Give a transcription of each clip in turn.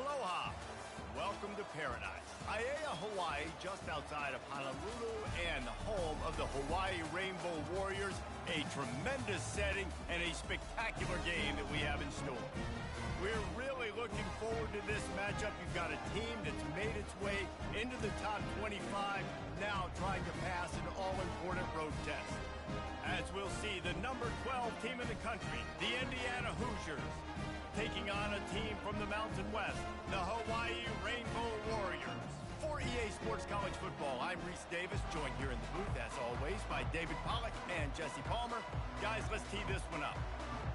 Aloha. Welcome to paradise. Aiea, Hawaii, just outside of Honolulu and the home of the Hawaii Rainbow Warriors. A tremendous setting and a spectacular game that we have in store. We're really looking forward to this matchup. You've got a team that's made its way into the top 25, now trying to pass an all-important road test. As we'll see, the number 12 team in the country, the Indiana Hoosiers, taking on a team from the Mountain West, the Hawaii Rainbow Warriors. For EA Sports College Football, I'm Reese Davis, joined here in the booth, as always, by David Pollack and Jesse Palmer. Guys, let's tee this one up.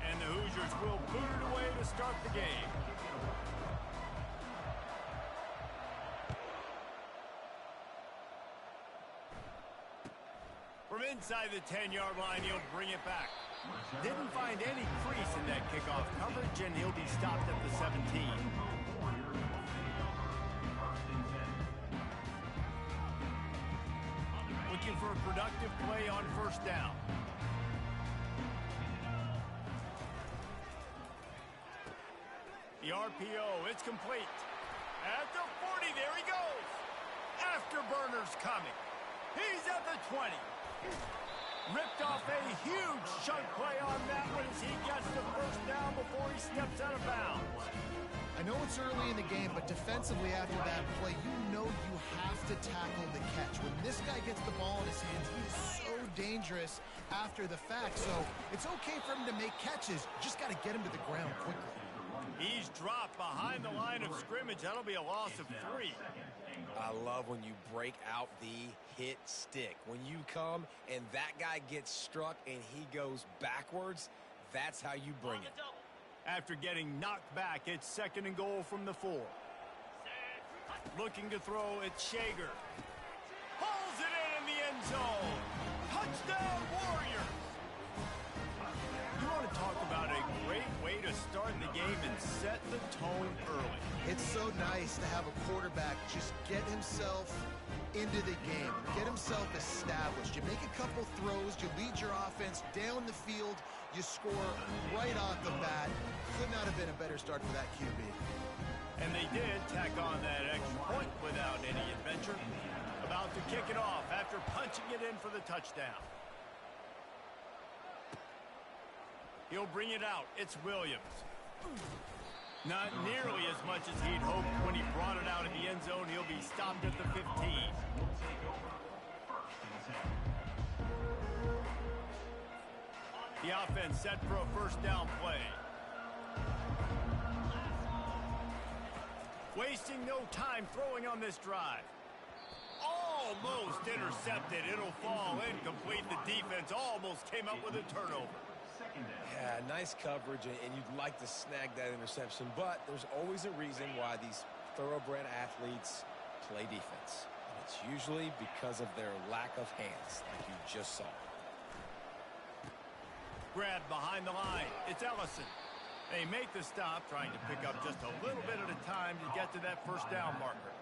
And the Hoosiers will boot it away to start the game. From inside the 10-yard line, he'll bring it back. Didn't find any crease in that kickoff coverage, and he'll be stopped at the 17. Looking for a productive play on first down. The RPO, it's complete. At the 40, there he goes. Afterburner's coming. He's at the 20. Ripped off a huge chunk play on that one as he gets the first down before he steps out of bounds. I know it's early in the game, but defensively after that play, you know you have to tackle the catch. When this guy gets the ball in his hands, he is so dangerous after the fact. So it's okay for him to make catches. You just got to get him to the ground quickly. He's dropped behind the line of scrimmage. That'll be a loss of 3. I love when you break out the hit stick. When you come and that guy gets struck and he goes backwards, that's how you bring it. After getting knocked back, it's 2nd and goal from the 4. Looking to throw, it's Shager. Pulls it in the end zone. Touchdown, Warriors! You want to talk about a great way to start the game and set the tone early. It's so nice to have a quarterback just get himself into the game, get himself established. You make a couple throws, you lead your offense down the field, you score right off the bat. Could not have been a better start for that QB. And they did tack on that extra point without any adventure. About to kick it off after punching it in for the touchdown. He'll bring it out. It's Williams. Not nearly as much as he'd hoped when he brought it out in the end zone. He'll be stopped at the 15. The offense set for a first down play. Wasting no time throwing on this drive. Almost intercepted. It'll fall incomplete. The defense almost came up with a turnover. Yeah, nice coverage, and you'd like to snag that interception, but there's always a reason why these thoroughbred athletes play defense. And it's usually because of their lack of hands, like you just saw. Grabbed behind the line. It's Ellison. They make the stop, trying to pick up just a little bit at a time to get to that first down marker.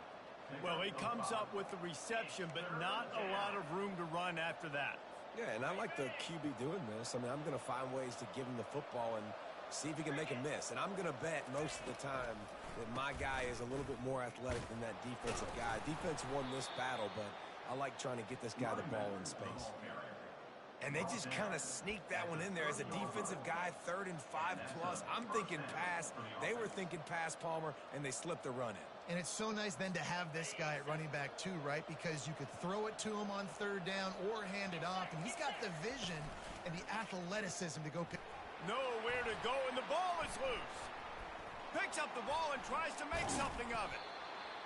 Well, he comes up with the reception, but not a lot of room to run after that. Yeah, and I like the QB doing this. I mean, I'm going to find ways to give him the football and see if he can make a miss. And I'm going to bet most of the time that my guy is a little bit more athletic than that defensive guy. Defense won this battle, but I like trying to get this guy the ball in space. And they just kind of sneaked that one in there as a defensive guy, 3rd and 5+. I'm thinking pass. They were thinking pass, Palmer, and they slipped the run in. And it's so nice then to have this guy at running back too, right? Because you could throw it to him on 3rd down or hand it off. And he's got the vision and the athleticism to go pick. Nowhere to go, and the ball is loose. Picks up the ball and tries to make something of it.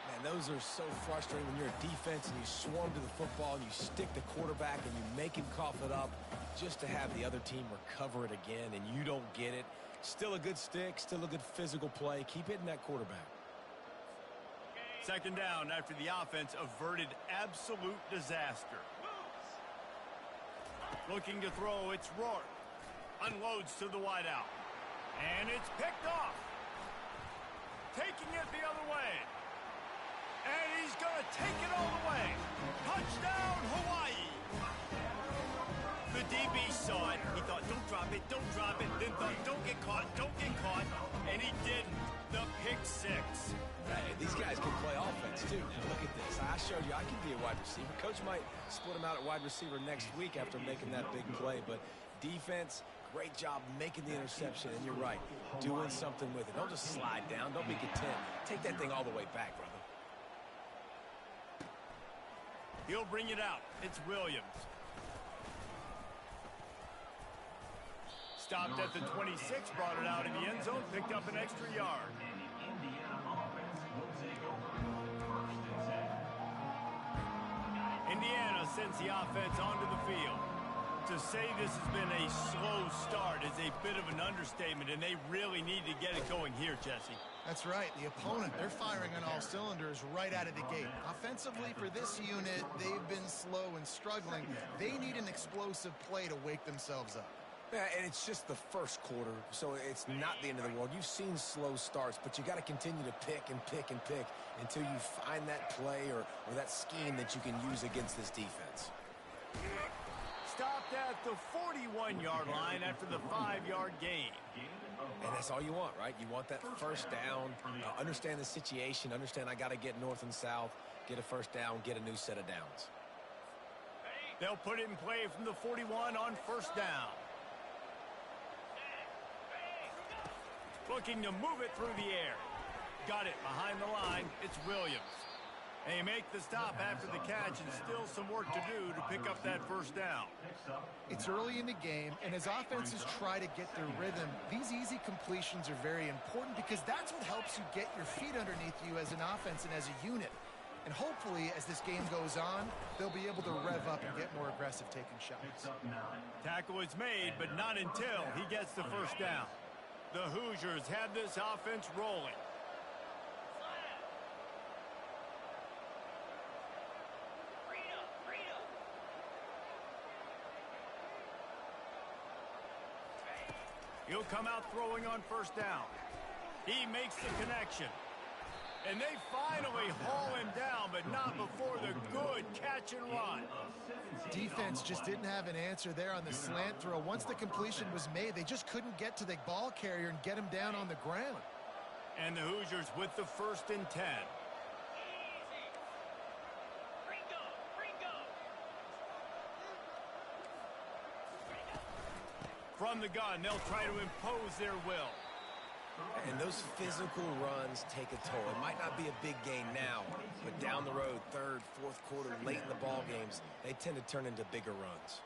Man, those are so frustrating when you're a defense and you swarm to the football and you stick the quarterback and you make him cough it up just to have the other team recover it again and you don't get it. Still a good stick, still a good physical play. Keep hitting that quarterback. 2nd down after the offense averted absolute disaster. Looking to throw, it's Rourke. Unloads to the wideout. And it's picked off. Taking it the other way. And he's going to take it all the way. Touchdown, Hawaii. The DB saw it. He thought, don't drop it, don't drop it. Then thought, don't get caught, don't get caught. And he didn't. The pick six. Hey, these guys can play offense, too. Look at this. I showed you I can be a wide receiver. Coach might split him out at wide receiver next week after making that big play. But defense, great job making the interception. And you're right, doing something with it. Don't just slide down. Don't be content. Take that thing all the way back, brother. He'll bring it out. It's Williams. Stopped at the 26, brought it out in the end zone, picked up an extra yard. Indiana sends the offense onto the field. To say this has been a slow start is a bit of an understatement, and they really need to get it going here, Jesse. That's right. The opponent, they're firing on all cylinders right out of the gate. Offensively, for this unit, they've been slow and struggling. They need an explosive play to wake themselves up. Yeah, and it's just the first quarter, so it's not the end of the world. You've seen slow starts, but you got to continue to pick and pick and pick until you find that play or that scheme that you can use against this defense. Stopped at the 41-yard line after the 5-yard gain. And that's all you want, right? You want that first down, understand the situation, understand I got to get north and south, get a first down, get a new set of downs. They'll put it in play from the 41 on first down. Looking to move it through the air. Got it behind the line. It's Williams. They make the stop after the catch, and still some work to do to pick up that first down. It's early in the game, and as offenses try to get their rhythm, these easy completions are very important because that's what helps you get your feet underneath you as an offense and as a unit. And hopefully, as this game goes on, they'll be able to rev up and get more aggressive taking shots. Tackle is made, but not until he gets the first down. The Hoosiers have this offense rolling. He'll come out throwing on first down. He makes the connection. And they finally haul him down, but not before the good catch and run. Defense just didn't have an answer there on the slant throw. Once the completion was made, they just couldn't get to the ball carrier and get him down on the ground. And the Hoosiers with the 1st and 10. From the gun, they'll try to impose their will. And those physical runs take a toll. It might not be a big gain now, but down the road, 3rd, 4th quarter, late in the ball games, they tend to turn into bigger runs.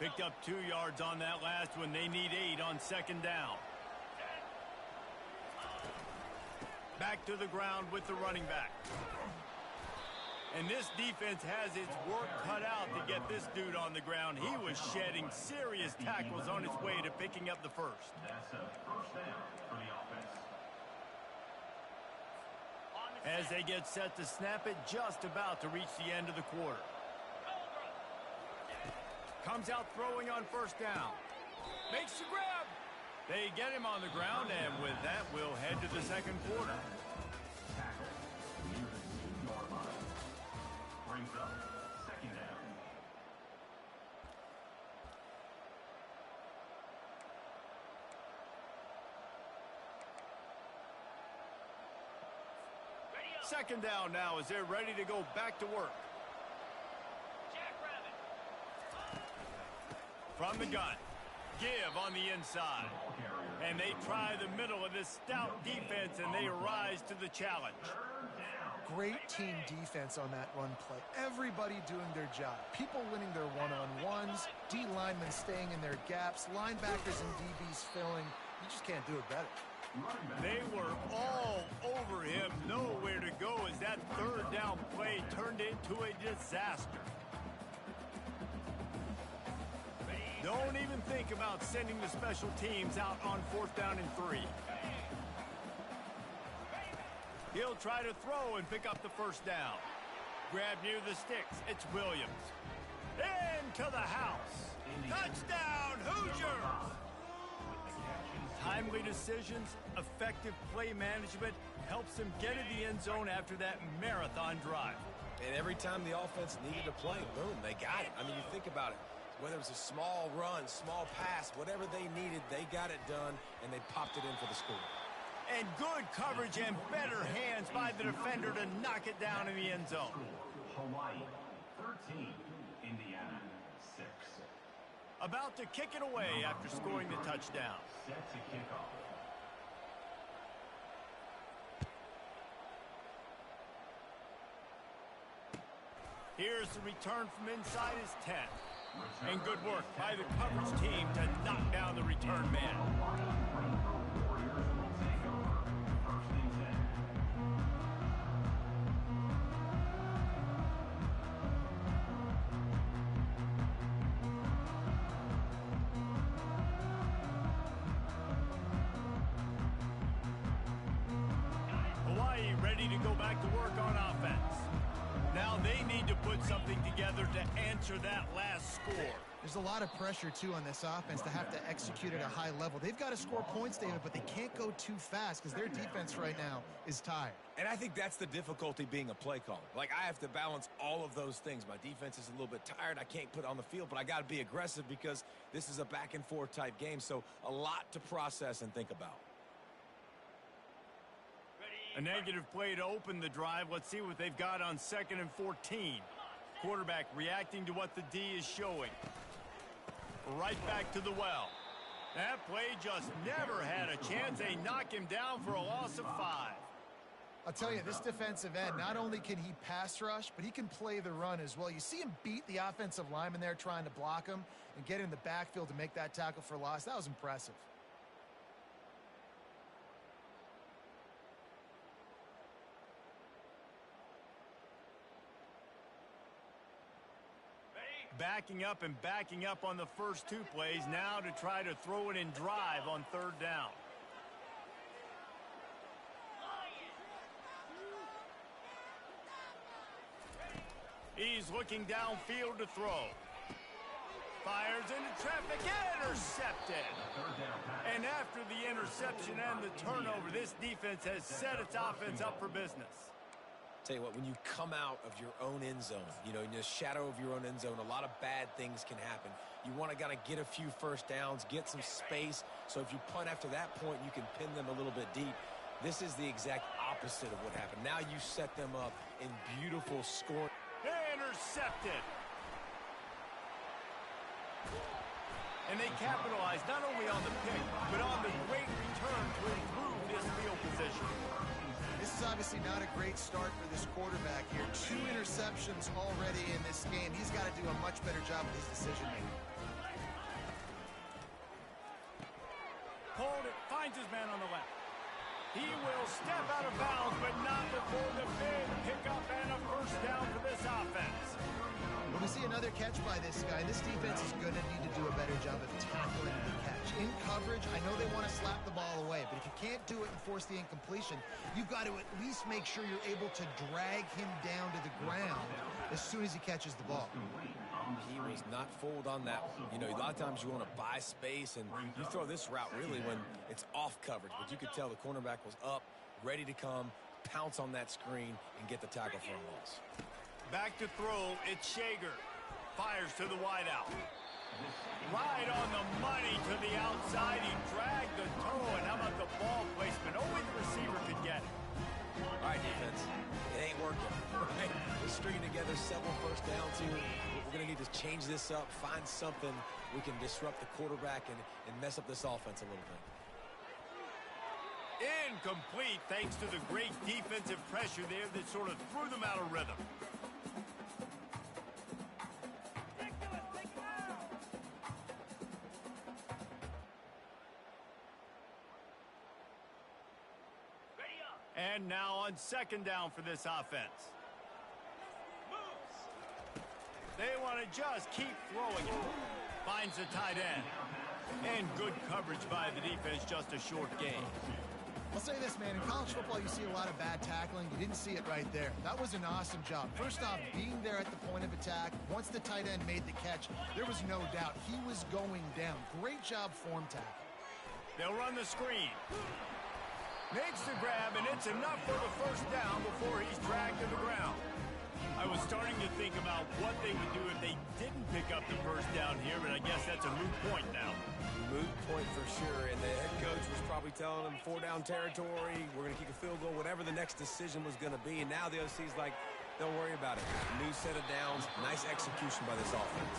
Picked up 2 yards on that last one. They need 8 on 2nd down. Back to the ground with the running back. And this defense has its work cut out to get this dude on the ground. He was shedding serious tackles on his way to picking up the first. That's a first down for the offense. As they get set to snap it, just about to reach the end of the quarter. Comes out throwing on first down. Makes the grab. They get him on the ground, and with that, we'll head to the 2nd quarter. Tackle near the 2-yard line. Brings up 2nd down. Second down now as they're ready to go back to work. From the gun. Give on the inside. And they try the middle of this stout defense, and they rise to the challenge. Great team defense on that run play. Everybody doing their job. People winning their one-on-ones, D linemen staying in their gaps, linebackers and DBs filling. You just can't do it better. They were all over him, nowhere to go as that 3rd down play turned into a disaster. Don't even think about sending the special teams out on 4th down and 3. He'll try to throw and pick up the first down. Grab near the sticks. It's Williams. Into the house. Touchdown, Hoosiers! Timely decisions, effective play management helps them get to the end zone after that marathon drive. And every time the offense needed a play, boom, they got it. I mean, you think about it. Whether it was a small run, small pass, whatever they needed, they got it done, and they popped it in for the score. And good coverage and better hands by the defender to knock it down in the end zone. Hawaii 13, Indiana 6. About to kick it away after scoring the touchdown. Set to kick off. Here's the return from inside his 10. And good work by the coverage team to knock down the return man. Hawaii ready to go back to work on offense. Now they need to put something together to answer that last score. There's a lot of pressure, too, on this offense to have to execute at a high level. They've got to score points, David, but they can't go too fast because their defense right now is tired. And I think that's the difficulty being a play caller. Like, I have to balance all of those things. My defense is a little bit tired. I can't put it on the field, but I got to be aggressive because this is a back-and-forth type game, so a lot to process and think about. A negative play to open the drive. Let's see what they've got on 2nd and 14. Quarterback reacting to what the D is showing. Right back to the well. That play just never had a chance. They knock him down for a loss of 5. I'll tell you, this defensive end, not only can he pass rush, but he can play the run as well. You see him beat the offensive lineman there trying to block him and get in the backfield to make that tackle for loss. That was impressive. Backing up and backing up on the first 2 plays, now to try to throw it in drive on 3rd down. He's looking downfield to throw. Fires into traffic, intercepted. And after the interception and the turnover, this defense has set its offense up for business. Tell you what, when you come out of your own end zone, you know, in the shadow of your own end zone, a lot of bad things can happen. You want to kind of get a few first downs, get some space, so if you punt after that point, you can pin them a little bit deep. This is the exact opposite of what happened. Now you set them up in beautiful scoring. Intercepted. And they capitalized not only on the pick, but on the great return to improve this field position. This is obviously not a great start for this quarterback here. 2 interceptions already in this game. He's got to do a much better job with his decision-making. Hold it, finds his man on the left. He will step out of bounds, but not before the big pickup and a first down for this offense. When we see another catch by this guy, this defense is going to need to do a better job of tackling the catch. In coverage, I know they want to slap the ball away, but if you can't do it and force the incompletion, you've got to at least make sure you're able to drag him down to the ground as soon as he catches the ball. He was not fooled on that one. You know, a lot of times you want to buy space, and you throw this route really when it's off coverage. But you could tell the cornerback was up, ready to come, pounce on that screen, and get the tackle for a loss. Back to throw, it's Shager. Fires to the wideout. Right on the money to the outside. He dragged the toe, and how about the ball placement? Only the receiver could get it. All right, defense. It ain't working. Right? We're stringing together several first downs here. We're going to need to change this up, find something we can disrupt the quarterback and mess up this offense a little bit. Incomplete thanks to the great defensive pressure there that sort of threw them out of rhythm. And now on 2nd down for this offense. They want to just keep throwing it. Finds the tight end. And good coverage by the defense, just a short gain. I'll say this, man. In college football, you see a lot of bad tackling. You didn't see it right there. That was an awesome job. First off, being there at the point of attack. Once the tight end made the catch, there was no doubt he was going down. Great job form tackle. They'll run the screen. Makes the grab, and it's enough for the first down before he's dragged to the ground. I was starting to think about what they would do if they didn't pick up the first down here, but I guess that's a moot point now. Moot point for sure, and the head coach was probably telling them 4-down territory, we're going to kick a field goal, whatever the next decision was going to be. And now the OC's like, don't worry about it. New set of downs, nice execution by this offense.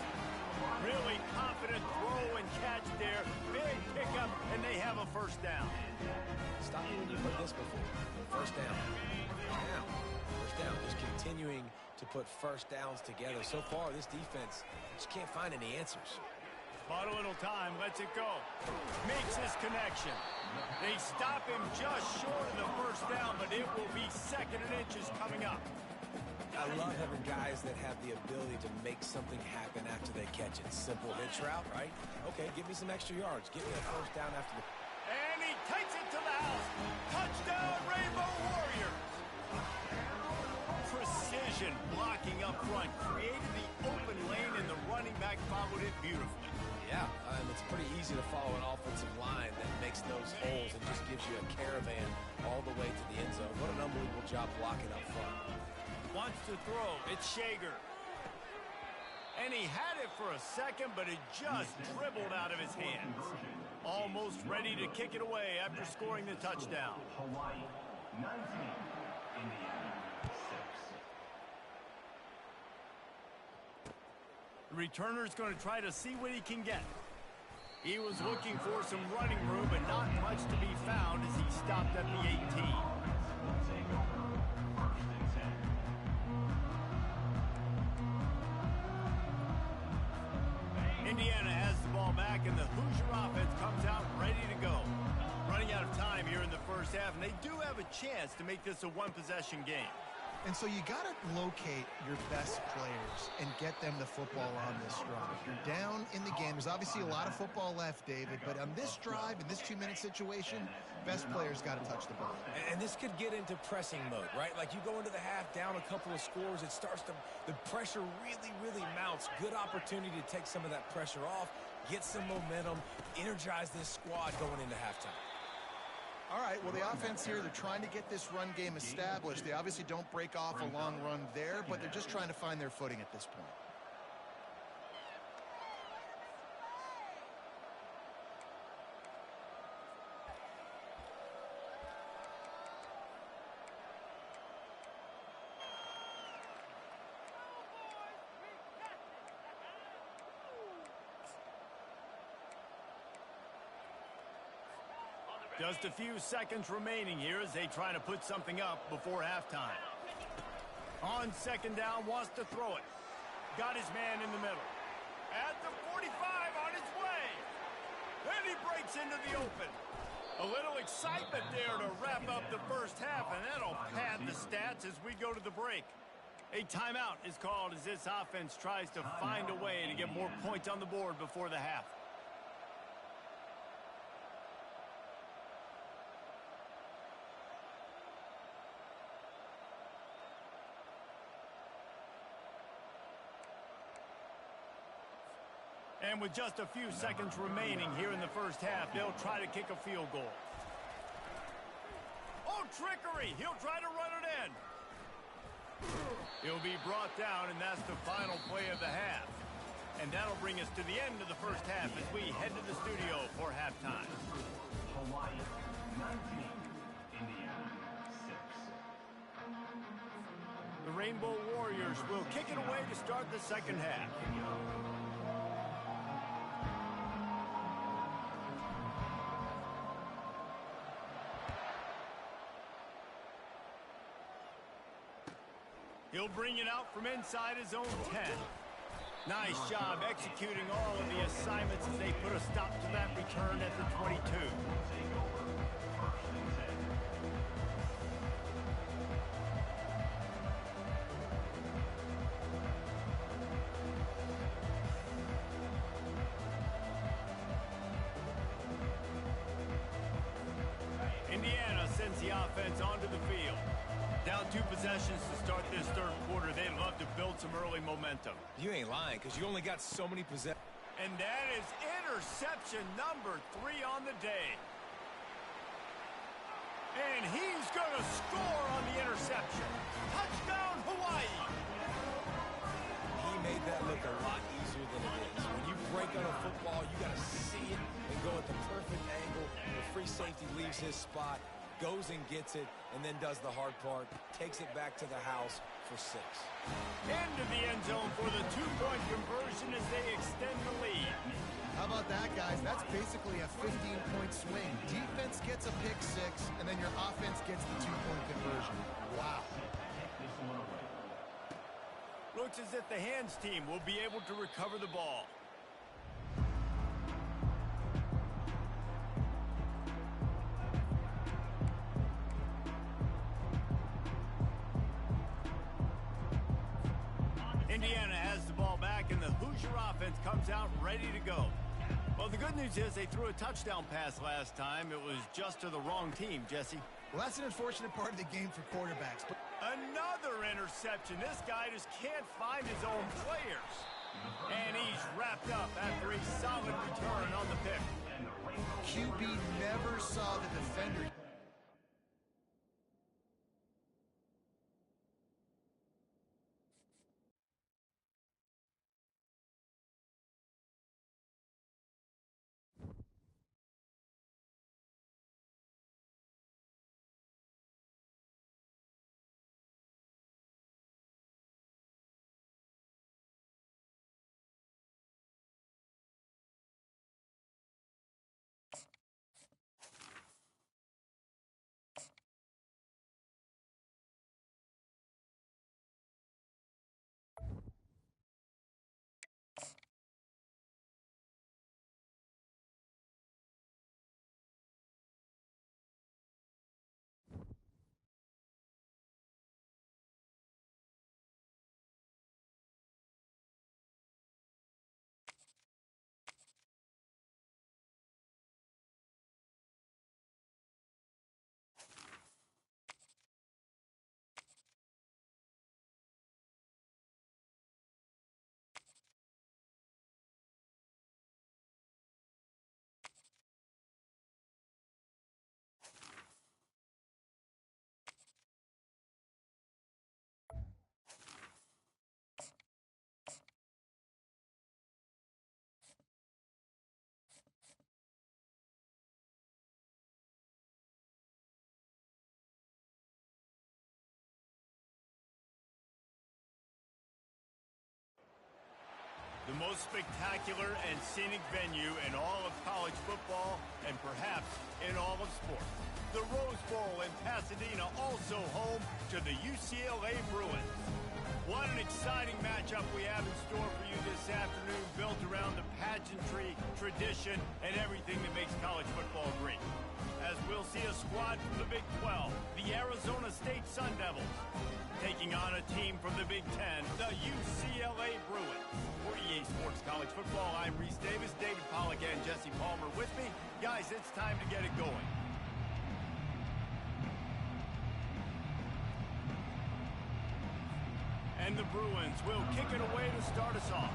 Really confident throw and catch there. Big pickup, and they have a first down. Stop me when you've heard this before. First down. Now, first down. Just continuing to put first downs together. So far, this defense just can't find any answers. Bought a little time, lets it go. Makes his connection. They stop him just short of the first down, but it will be 2nd and inches coming up. I love having guys that have the ability to make something happen after they catch it. Simple hitch route, right? Okay, give me some extra yards. Give me a first down after the... And he takes it to the house. Touchdown, Rainbow Warriors. Precision blocking up front. Created the open lane, and the running back followed it beautifully. Yeah, it's pretty easy to follow an offensive line that makes those holes and just gives you a caravan all the way to the end zone. What an unbelievable job blocking up front. Wants to throw. It's Shager. And he had it for a second, but it just dribbled out of his hands. Almost ready to kick it away after scoring the touchdown. Hawaii 19, Indiana 6. The returner's going to try to see what he can get. He was looking for some running room, but not much to be found as he stopped at the 18. Indiana has the ball back, and the Hoosier offense comes out ready to go. Running out of time here in the first half, and they do have a chance to make this a one-possession game. And so you got to locate your best players and get them the football on this drive. You're down in the game. There's obviously a lot of football left, David, but on this drive, in this 2-minute situation, best players got to touch the ball. And this could get into pressing mode, right? Like you go into the half down a couple of scores, it starts to, the pressure really mounts. Good opportunity to take some of that pressure off, get some momentum, energize this squad going into halftime. All right, well, the offense here, they're trying to get this run game established. They obviously don't break off a long run there, but they're just trying to find their footing at this point. Just a few seconds remaining here as they try to put something up before halftime. On 2nd down, wants to throw it. Got his man in the middle. At the 45, on his way. And he breaks into the open. A little excitement there to wrap up the first half, and that'll pad the stats as we go to the break. A timeout is called as this offense tries to find a way to get more points on the board before the half. And with just a few seconds remaining here in the first half, they'll try to kick a field goal. Oh, trickery! He'll try to run it in. He'll be brought down, and that's the final play of the half. And that'll bring us to the end of the first half as we head to the studio for halftime. Hawaii 19, Indiana 6. The Rainbow Warriors will kick it away to start the second half. He'll bring it out from inside his own 10. Nice job executing all of the assignments as they put a stop to that return at the 22. Indiana sends the offense onto the field. Down 2 possessions to start this third quarter. They'd love to build some early momentum. You ain't lying, because you only got so many possessions. And that is interception number 3 on the day. And he's going to score on the interception. Touchdown, Hawaii! made that look a lot easier than it is. When you break on a football, you got to see it and go at the perfect angle. The free safety leaves his spot, goes and gets it, and then does the hard part, takes it back to the house for 6. Into the end zone for the 2-point conversion as they extend the lead. How about that, guys? That's basically a 15-point swing. Defense gets a pick 6, and then your offense gets the 2-point conversion. Wow. Looks as if the hands team will be able to recover the ball. Indiana has the ball back, and the Hoosier offense comes out ready to go. Well, the good news is they threw a touchdown pass last time. It was just to the wrong team, Jesse. Well, that's an unfortunate part of the game for quarterbacks. But another interception. This guy just can't find his own players. And he's wrapped up after a solid return on the pick. QB never saw the defender. The most spectacular and scenic venue in all of college football and perhaps in all of sports. The Rose Bowl in Pasadena, also home to the UCLA Bruins. What an exciting matchup we have in store for you this afternoon, built around the pageantry, tradition, and everything that makes college football great. As we'll see a squad from the Big 12, the Arizona State Sun Devils, taking on a team from the Big 10, the UCLA Bruins. For EA Sports College Football, I'm Reese Davis, David Pollack, and Jesse Palmer with me. Guys, it's time to get it going. And the Bruins will kick it away to start us off.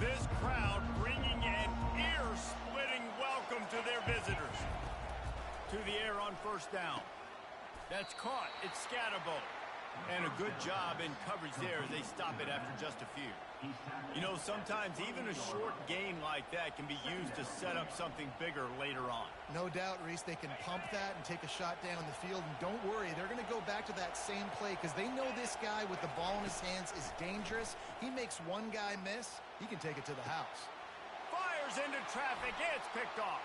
This crowd bringing an ear-splitting welcome to their visitors. To the air on first down. That's caught. It's Scatterbo. And a good job in coverage there as they stop it after just a few. You know, sometimes even a short gain like that can be used to set up something bigger later on. No doubt, Reese, they can pump that and take a shot down the field. And don't worry, they're going to go back to that same play because they know this guy with the ball in his hands is dangerous. He makes one guy miss, he can take it to the house. Fires into traffic. It's picked off.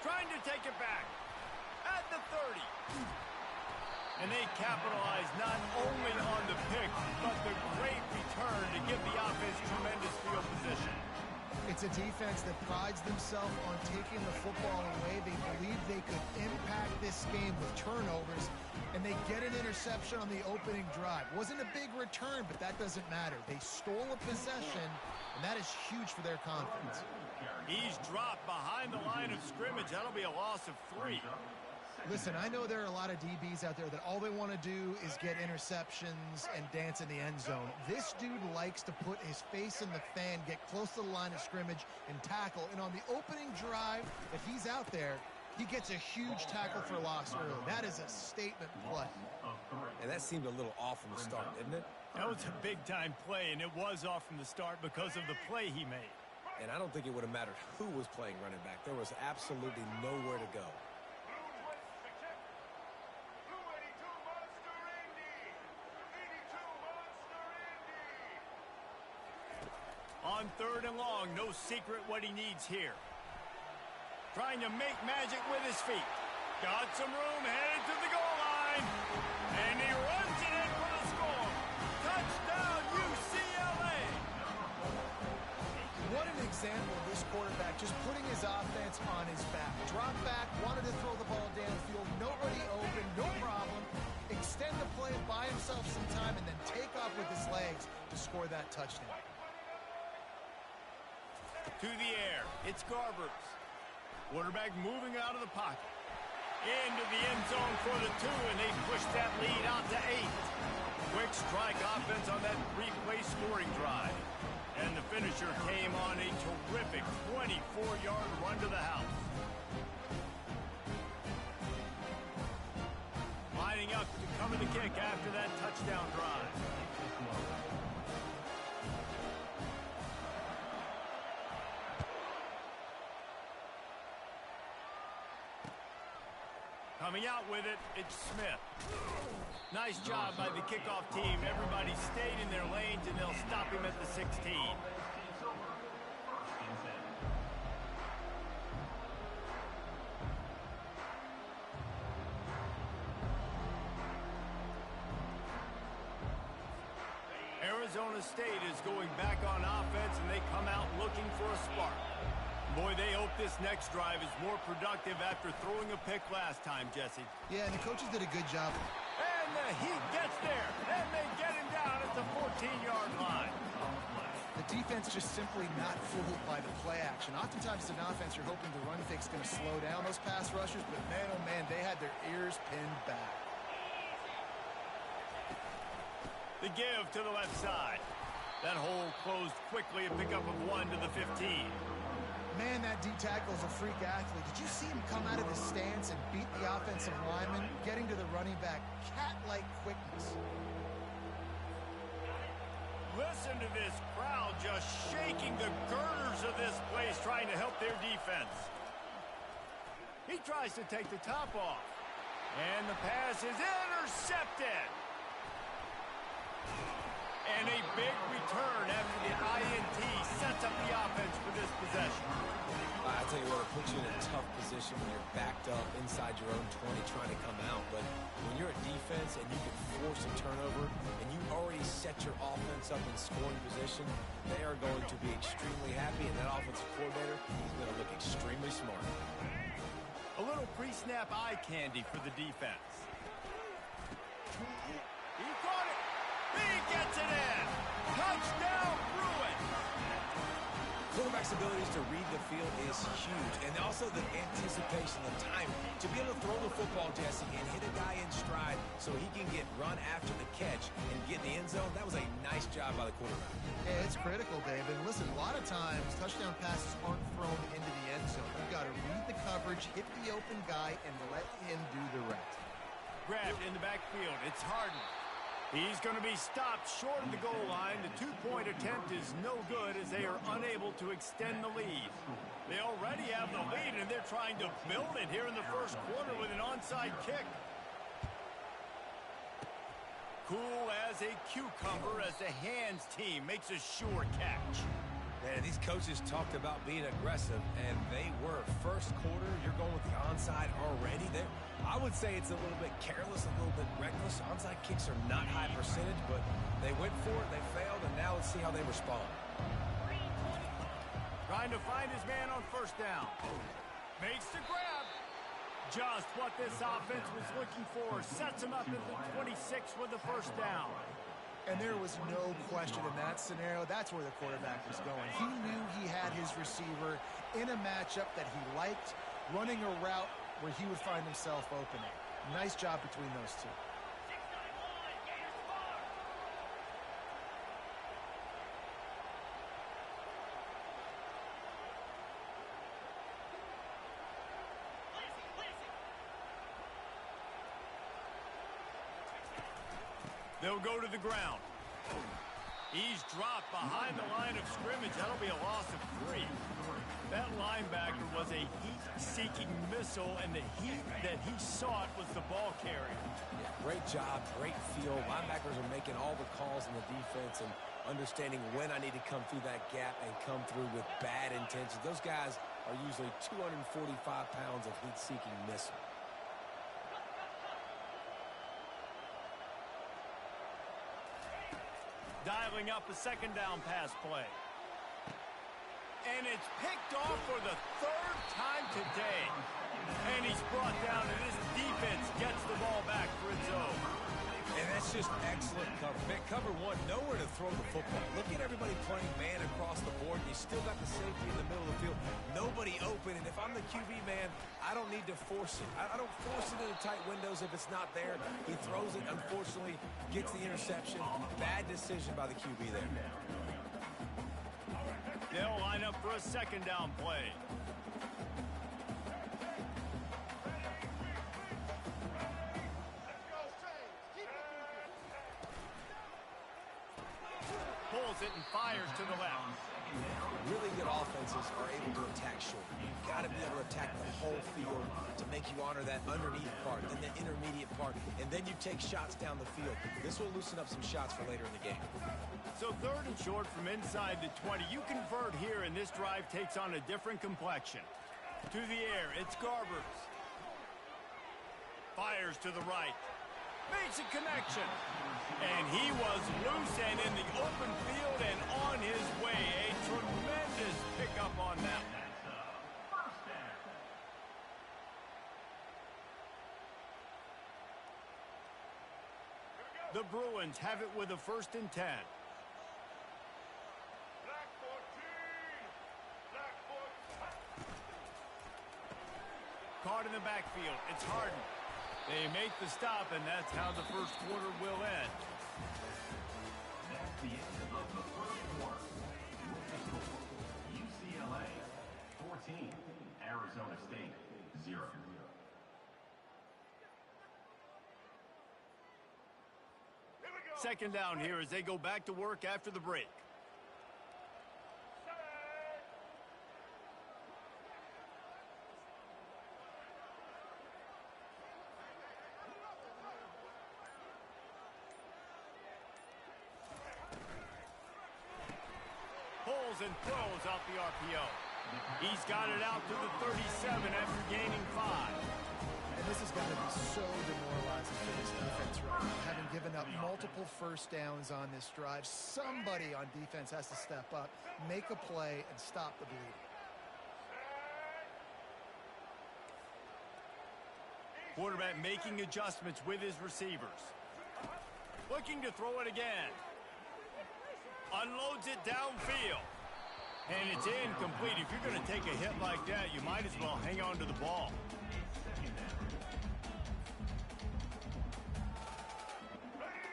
Trying to take it back. At the 30. And they capitalize not only on the pick, but the great return to give the offense tremendous field position. It's a defense that prides themselves on taking the football away. They believe they could impact this game with turnovers, and they get an interception on the opening drive. Wasn't a big return, but that doesn't matter. They stole a possession, and that is huge for their confidence. He's dropped behind the line of scrimmage. That'll be a loss of 3. Listen, I know there are a lot of DBs out there that all they want to do is get interceptions and dance in the end zone. This dude likes to put his face in the fan, get close to the line of scrimmage, and tackle. And on the opening drive, if he's out there, he gets a huge tackle for loss early. That is a statement play. And that seemed a little off from the start, didn't it? That was a big-time play, and it was off from the start because of the play he made. And I don't think it would have mattered who was playing running back. There was absolutely nowhere to go. On 3rd and long, no secret what he needs here. Trying to make magic with his feet. Got some room, headed to the goal line. And he runs it in for the score. Touchdown, UCLA. What an example of this quarterback just putting his offense on his back. Drop back, wanted to throw the ball downfield, nobody open, no problem. Extend the play, buy himself some time, and then take off with his legs to score that touchdown. To the air, it's Garbers. Quarterback moving out of the pocket. Into the end zone for the 2, and they push that lead out to 8. Quick strike offense on that 3-play scoring drive. And the finisher came on a terrific 24-yard run to the house. Lining up to cover the kick after that touchdown drive. Coming out with it, it's Smith. Nice job by the kickoff team. Everybody stayed in their lanes, and they'll stop him at the 16. Arizona State is going back on offense, and they come out looking for a spark. Boy, they hope this next drive is more productive after throwing a pick last time, Jesse. Yeah, and the coaches did a good job. And the Heat gets there, and they get him down at the 14-yard line. The defense just simply not fooled by the play action. Oftentimes, as an offense, you're hoping the run fake's going to slow down those pass rushers, but man, oh man, they had their ears pinned back. The give to the left side. That hole closed quickly, a pickup of 1 to the 15. Man, that D tackle is a freak athlete. Did you see him come out of his stance and beat the offensive lineman, getting to the running back? Cat-like quickness. Listen to this crowd just shaking the girders of this place, trying to help their defense. He tries to take the top off. And the pass is intercepted. And a big return after the INT sets up the offense for this possession. I tell you what, it puts you in a tough position when you're backed up inside your own 20 trying to come out. But when you're a defense and you can force a turnover and you already set your offense up in scoring position, they are going to be extremely happy, and that offensive coordinator is going to look extremely smart. A little pre-snap eye candy for the defense. He caught it. He gets it in. Touchdown, Bruins. Quarterback's abilities to read the field is huge, and also the anticipation, the timing. To be able to throw the football, Jesse, and hit a guy in stride so he can get run after the catch and get in the end zone, that was a nice job by the quarterback. Yeah, it's critical, David. Listen, a lot of times, touchdown passes aren't thrown into the end zone. You've got to read the coverage, hit the open guy, and let him do the rest. Grabbed in the backfield. It's Harden. He's going to be stopped short of the goal line. The two-point attempt is no good as they are unable to extend the lead. They already have the lead, and they're trying to build it here in the first quarter with an onside kick. Cool as a cucumber as the hands team makes a sure catch. Man, these coaches talked about being aggressive, and they were. First quarter, you're going with the onside already. I would say it's a little bit careless, a little bit reckless. Onside kicks are not high percentage, but they went for it, they failed, and now let's see how they respond. Trying to find his man on first down. Makes the grab. Just what this offense was looking for. Sets him up at the 26 with the first down. And there was no question in that scenario. That's where the quarterback was going. He knew he had his receiver in a matchup that he liked, running a route where he would find himself opening. Nice job between those two. They'll go to the ground. He's dropped behind the line of scrimmage. That'll be a loss of 3. That linebacker was a heat-seeking missile, and the heat that he sought was the ball carrier. Yeah, great job, great feel. Linebackers are making all the calls in the defense and understanding when I need to come through that gap and come through with bad intentions. Those guys are usually 245 pounds of heat-seeking missile. Dialing up a second down pass play. And it's picked off for the 3rd time today. And he's brought down, and this defense gets the ball back for its own. And that's just excellent cover. Man, cover 1, nowhere to throw the football. Look at everybody playing man across the board. You still got the safety in the middle of the field. Nobody open, and if I'm the QB, man, I don't need to force it. I don't force it into tight windows if it's not there. He throws it, unfortunately, gets the interception. Bad decision by the QB there. They'll line up for a second down play. Pulls it and fires to the left. Really good offenses are able to attack short. You've got to be able to attack the whole field to make you honor that underneath part, then the intermediate part, and then you take shots down the field. This will loosen up some shots for later in the game. So 3rd and short from inside the 20. You convert here, and this drive takes on a different complexion. To the air, it's Garbers. Fires to the right. Makes a connection. And he was loose and in the open field and on his way. A tremendous pickup on that one. The Bruins have it with a 1st and 10. Caught in the backfield. It's Harden. They make the stop, and that's how the first quarter will end. That's the end of the first quarter. UCLA 14, Arizona State 0. Second down here as they go back to work after the break. Pulls and throws off the RPO. He's got it out to the 37 after gaining 5. And this has got to be so demoralizing for this defense right now. Having given up multiple first downs on this drive, somebody on defense has to step up, make a play, and stop the bleeding. Quarterback making adjustments with his receivers. Looking to throw it again. Unloads it downfield. And it's incomplete. If you're going to take a hit like that, you might as well hang on to the ball.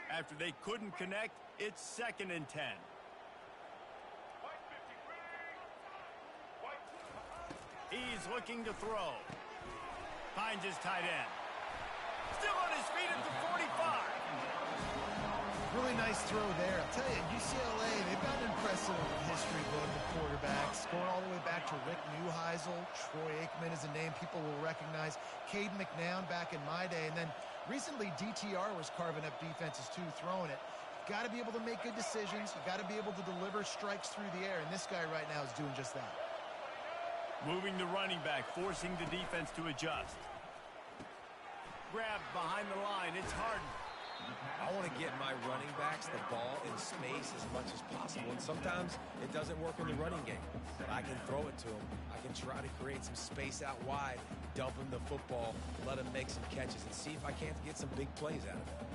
After they couldn't connect, it's 2nd and 10. He's looking to throw. Finds his tight end. Still on his feet at the 45. Really nice throw there. I'll tell you, UCLA, they've got an impressive history book of quarterbacks, going all the way back to Rick Neuheisel. Troy Aikman is a name people will recognize. Cade McNown back in my day. And then recently, DTR was carving up defenses too, throwing it. You've got to be able to make good decisions. You've got to be able to deliver strikes through the air. And this guy right now is doing just that. Moving the running back, forcing the defense to adjust. Grabbed behind the line. It's Harden. I want to get my running backs the ball in space as much as possible. And sometimes it doesn't work in the running game. But I can throw it to them. I can try to create some space out wide, dump him the football, let him make some catches, and see if I can't get some big plays out of it.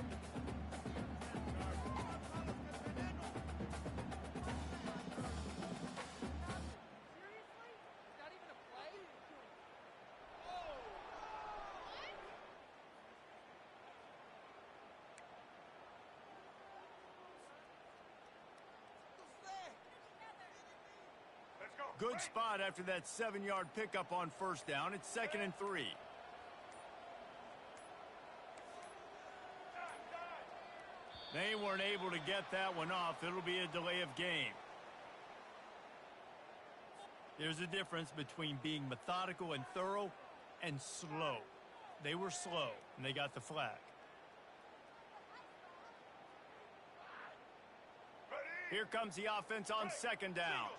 Good spot after that 7-yard pickup on first down. It's 2nd and 3. They weren't able to get that one off. It'll be a delay of game. There's a difference between being methodical and thorough and slow. They were slow, and they got the flag. Here comes the offense on 2nd down.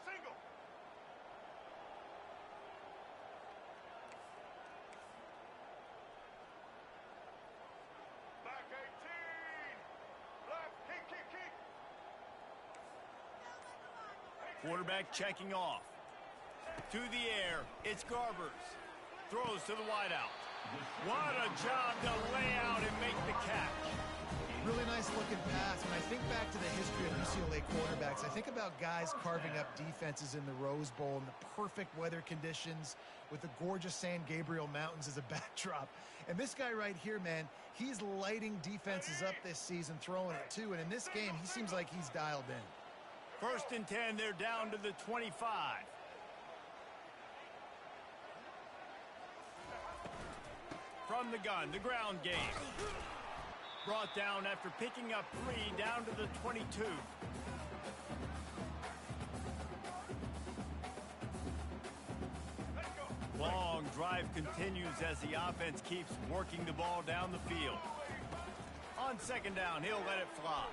Back 18. Quarterback checking off. To the air, it's Garbers. Throws to the wideout. What a job to lay out and make the catch. Really nice looking pass. When I think back to the history of UCLA quarterbacks, I think about guys carving up defenses in the Rose Bowl in the perfect weather conditions with the gorgeous San Gabriel Mountains as a backdrop. And this guy right here, man, he's lighting defenses up this season, throwing it too. And in this game, he seems like he's dialed in. 1st and 10, they're down to the 25. From the gun, the ground game. Brought down after picking up 3 down to the 22. Long drive continues as the offense keeps working the ball down the field. On 2nd down, he'll let it fly.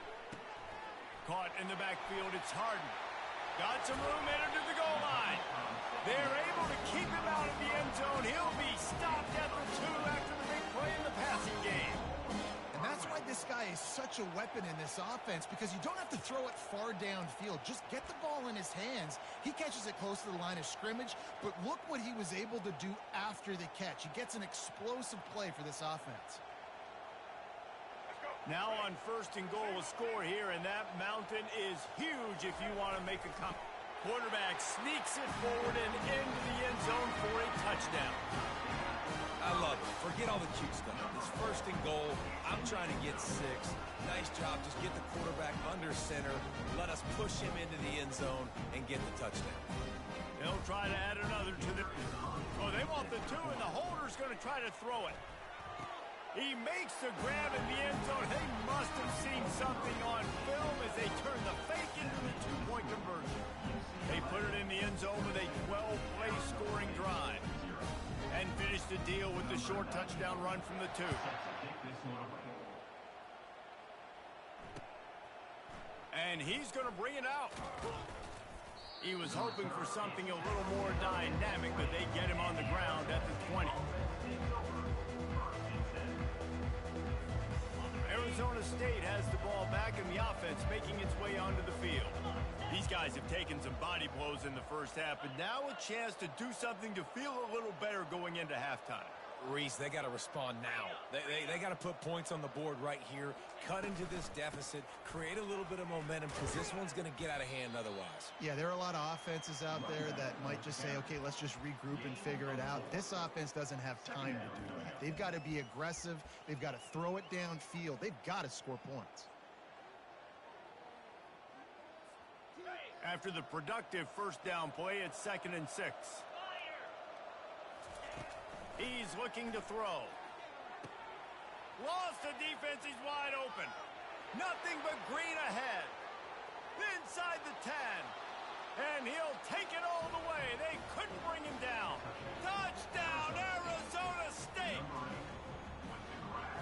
Caught in the backfield, it's Harden. Got some room, entered to the goal line. They're able to keep him out of the end zone. He'll be stopped at the 2 after the big play in the passing game. And that's why this guy is such a weapon in this offense, because you don't have to throw it far downfield. Just get the ball in his hands. He catches it close to the line of scrimmage, but look what he was able to do after the catch. He gets an explosive play for this offense. Now on 1st and goal, a score here, and that mountain is huge if you want to make a comeback. Quarterback sneaks it forward and into the end zone for a touchdown. I love it. Forget all the cute stuff. It's 1st and goal. I'm trying to get 6. Nice job. Just get the quarterback under center. Let us push him into the end zone and get the touchdown. They'll try to add another to the... Oh, they want the 2, and the holder's going to try to throw it. He makes the grab in the end zone. They must have seen something on film as they turn the fake into the 2-point conversion. They put it in the end zone with a 12-play scoring drive. And finish the deal with the short touchdown run from the 2. And he's going to bring it out. He was hoping for something a little more dynamic, but they get him on the ground at the 20. Arizona State has the ball back in the offense, making its way onto the field. These guys have taken some body blows in the first half, but now a chance to do something to feel a little better going into halftime. Reese, they got to respond now. They got to put points on the board right here, cut into this deficit, create a little bit of momentum, because this one's going to get out of hand otherwise. Yeah, there are a lot of offenses out there that might just say, okay, let's just regroup and figure it out. This offense doesn't have time to do that. They've got to be aggressive. They've got to throw it downfield. They've got to score points. After the productive 1st down play, it's 2nd and 6. He's looking to throw. Lost the defense, he's wide open. Nothing but green ahead. Inside the 10. And he'll take it all the way. They couldn't bring him down. Touchdown, Arizona State.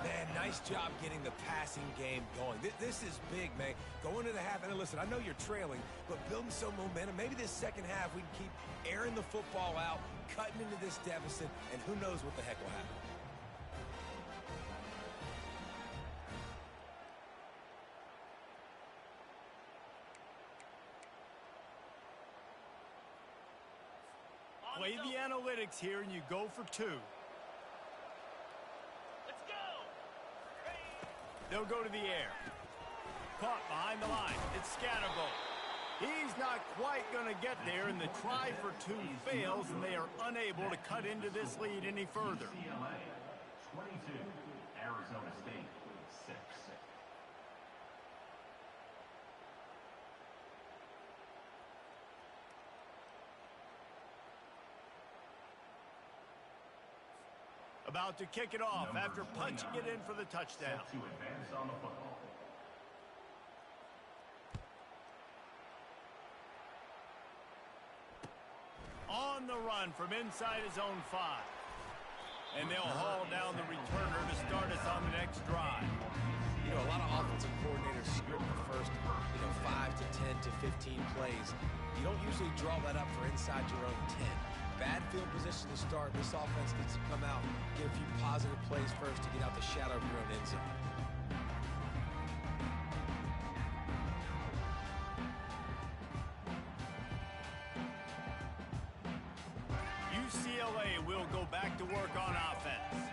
Man, nice job getting the passing game going. This is big, man. Going to the half, and listen, I know you're trailing, but building some momentum. Maybe this 2nd half we can keep airing the football out, cutting into this deficit, and who knows what the heck will happen. Play the analytics here, and you go for 2. They'll go to the air. Caught behind the line. It's Scatterbo. He's not quite going to get there, and the try for 2 fails, and they are unable to cut into this lead any further. 22, Arizona State 6. About to kick it off after punching it in for the touchdown. Set to advance on the football. On the run from inside his own 5. And they'll haul down the returner to start us on the next drive. You know, a lot of offensive coordinators script the first, 5 to 10 to 15 plays. You don't usually draw that up for inside your own 10. Bad field position to start. This offense needs to come out, get a few positive plays first to get out the shadow of your own end zone. UCLA will go back to work on offense.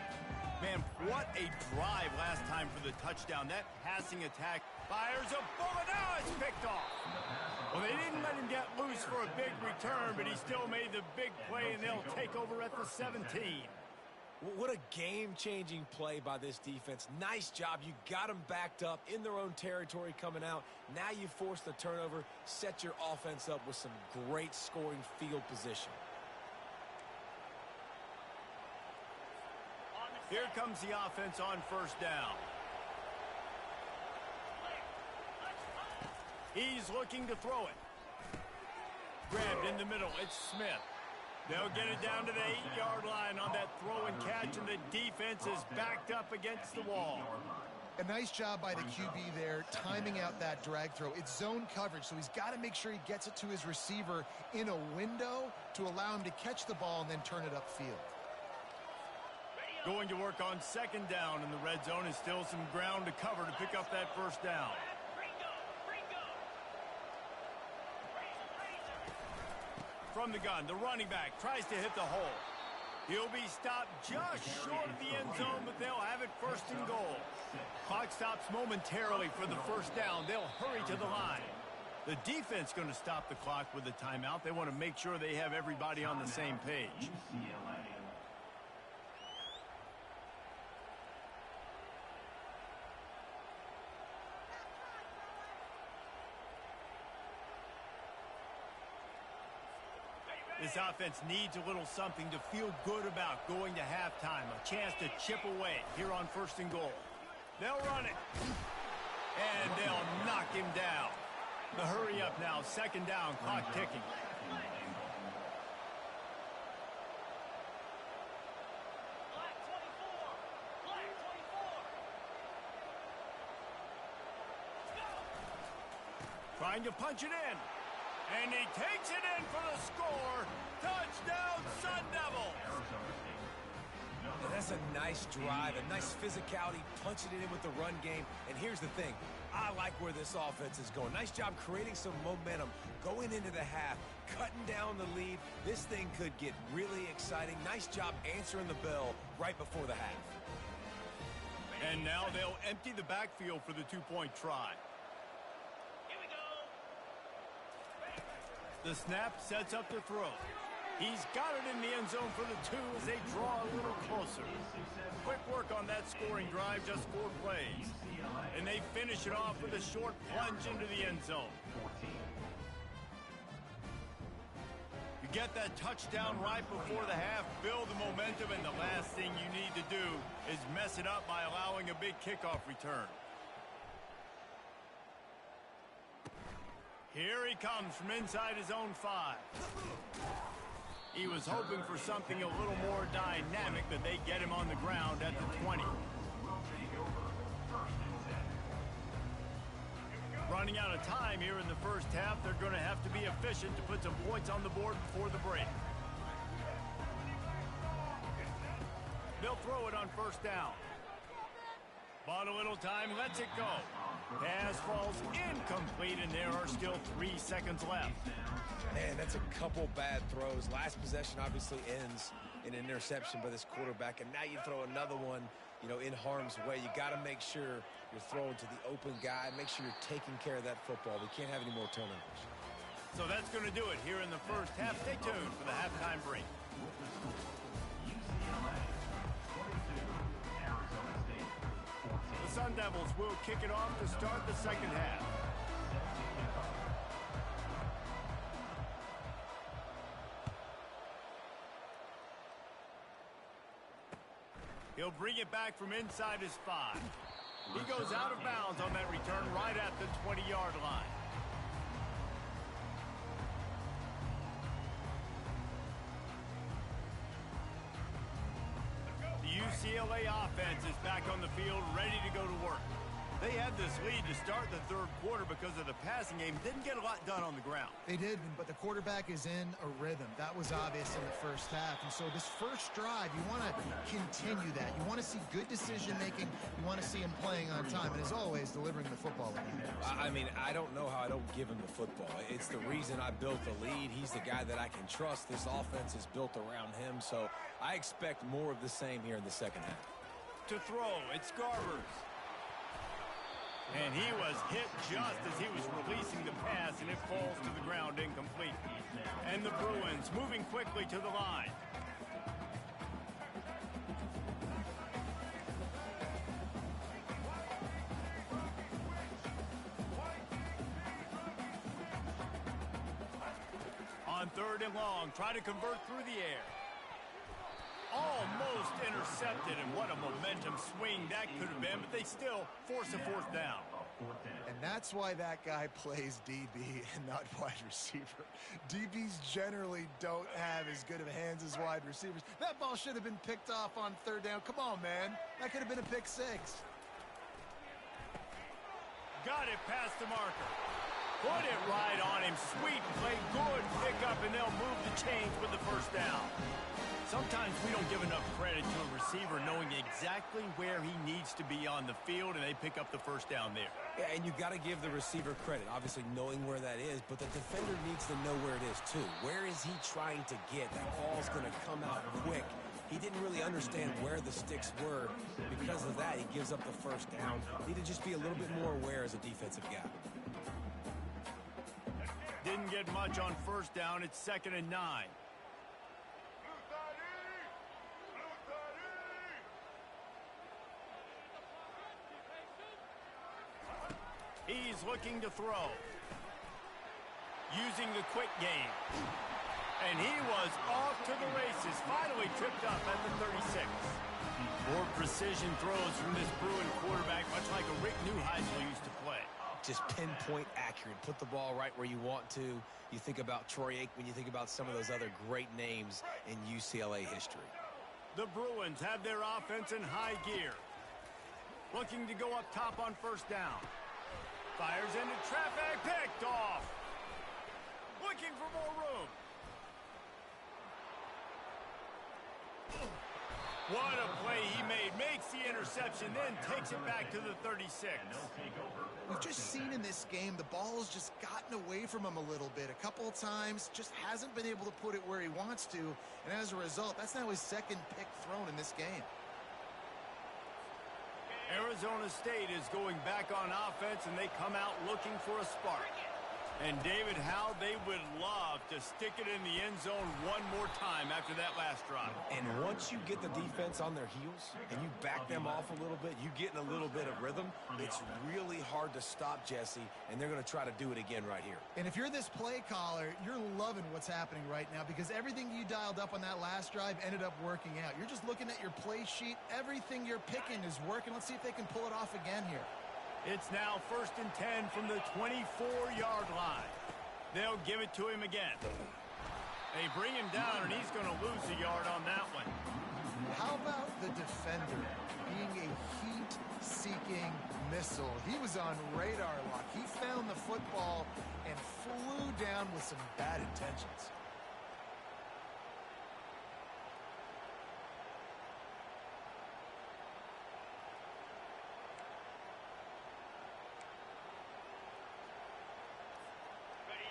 Man, what a drive last time for the touchdown. That passing attack fires a bullet. Now it's picked off. Well, they didn't let him get loose for a big return, but he still made the big play, and they'll take over at the 17. What a game-changing play by this defense. Nice job. You got them backed up in their own territory coming out. Now you force the turnover, set your offense up with some great scoring field position. Here comes the offense on first down. He's looking to throw it. Grabbed in the middle. It's Smith. They'll get it down to the 8-yard line on that throw and catch, and the defense is backed up against the wall. A nice job by the QB there, timing out that drag throw. It's zone coverage, so he's got to make sure he gets it to his receiver in a window to allow him to catch the ball and then turn it upfield. Going to work on second down in the red zone, and still some ground to cover to pick up that first down. From the gun, the running back tries to hit the hole. He'll be stopped just short of the end zone, but they'll have it first and goal. Clock stops momentarily for the first down. They'll hurry to the line. The defense going to stop the clock with a timeout. They want to make sure they have everybody on the same page. This offense needs a little something to feel good about going to halftime. A chance to chip away here on first and goal. They'll run it. And they'll knock him down. The hurry up now. Second down. Clock ticking. Trying to punch it in. And he takes it in for the score. Touchdown, Sun Devils. Now that's a nice drive, a nice physicality, punching it in with the run game. And here's the thing. I like where this offense is going. Nice job creating some momentum, going into the half, cutting down the lead. This thing could get really exciting. Nice job answering the bell right before the half. And now they'll empty the backfield for the two-point try. The snap sets up the throw. He's got it in the end zone for the 2 as they draw a little closer. Quick work on that scoring drive, just 4 plays. And they finish it off with a short plunge into the end zone. You get that touchdown right before the half, build the momentum, and the last thing you need to do is mess it up by allowing a big kickoff return. Here he comes from inside his own 5. He was hoping for something a little more dynamic, but they get him on the ground at the 20. Running out of time here in the first half, they're going to have to be efficient to put some points on the board before the break. They'll throw it on first down. Bought a little time, lets it go. Pass falls incomplete, and there are still 3 seconds left. Man, that's a couple bad throws. Last possession obviously ends in an interception by this quarterback, and now you throw another one, in harm's way. You got to make sure you're throwing to the open guy. Make sure you're taking care of that football. We can't have any more turnovers. So that's going to do it here in the first half. Stay tuned for the halftime break. The Sun Devils will kick it off to start the second half. He'll bring it back from inside his 5. He goes out of bounds on that return right at the 20-yard line. The UCLA offense is back on the field, ready to go to work. They had this lead to start the third quarter because of the passing game. Didn't get a lot done on the ground. They did, but the quarterback is in a rhythm. That was obvious in the first half. And so this first drive, you want to continue that. You want to see good decision-making. You want to see him playing on time. And as always, delivering the football. I mean, I don't know how I don't give him the football. It's the reason I built the lead. He's the guy that I can trust. This offense is built around him. So I expect more of the same here in the second half. To throw, it's Garbers. And he was hit just as he was releasing the pass, and it falls to the ground incomplete. And the Bruins moving quickly to the line. On 3rd and long, try to convert through the air. Almost intercepted, and what a momentum swing that could have been, but they still force a 4th down. And that's why that guy plays DB and not wide receiver. DBs generally don't have as good of hands as wide receivers. That ball should have been picked off on 3rd down. Come on, man. That could have been a pick 6. Got it past the marker. Put it right on him. Sweet play, good pickup, and they'll move the chains with the 1st down. Sometimes we don't give enough credit to a receiver knowing exactly where he needs to be on the field, and they pick up the 1st down there. Yeah, and you got to give the receiver credit, obviously knowing where that is, but the defender needs to know where it is too. Where is he trying to get? That ball's going to come out quick. He didn't really understand where the sticks were. Because of that, he gives up the 1st down. Need to just be a little bit more aware as a defensive guy. Didn't get much on 1st down. It's 2nd and 9. He's looking to throw. Using the quick game. And he was off to the races. Finally tripped up at the 36. More precision throws from this Bruin quarterback, much like a Rick Neuheisel used to play. Just pinpoint accurate. Put the ball right where you want to. You think about Troy Aikman. You think about some of those other great names in UCLA history. The Bruins have their offense in high gear. Looking to go up top on 1st down. Fires into traffic, picked off. Looking for more room. What a play he made. Makes the interception, then takes it back to the 36. We've just seen in this game the ball's just gotten away from him a little bit. A couple of times, just hasn't been able to put it where he wants to. And as a result, that's now his 2nd pick thrown in this game. Arizona State is going back on offense, and they come out looking for a spark. And David, how they would love to stick it in the end zone one more time after that last drive. And once you get the defense on their heels and you back them off a little bit, you get in a little bit of rhythm, it's really hard to stop, Jesse, and they're going to try to do it again right here. And if you're this play caller, you're loving what's happening right now because everything you dialed up on that last drive ended up working out. You're just looking at your play sheet. Everything you're picking is working. Let's see if they can pull it off again here. It's now 1st and 10 from the 24-yard line. They'll give it to him again. They bring him down, and he's going to lose a yard on that one. How about the defender being a heat-seeking missile? He was on radar lock. He found the football and flew down with some bad intentions.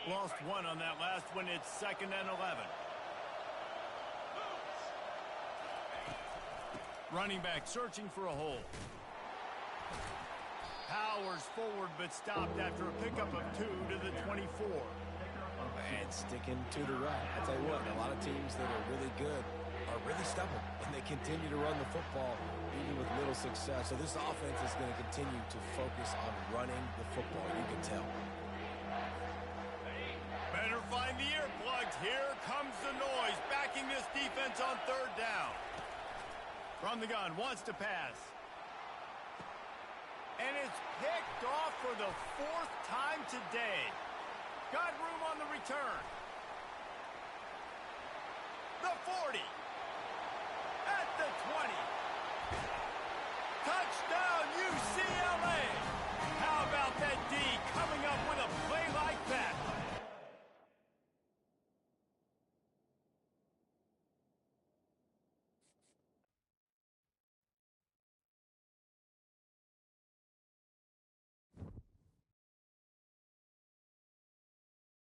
Lost one on that last one. It's 2nd and 11. Running back searching for a hole. Powers forward but stopped after a pickup of 2 to the 24. And sticking to the right. I'll tell you what, a lot of teams that are really good are really stubborn, and they continue to run the football even with little success. So this offense is going to continue to focus on running the football. You can tell. Better find the earplugs. Here comes the noise, backing this defense on 3rd down. From the gun, wants to pass. And it's picked off for the 4th time today. Got room on the return. The 40. At the 20.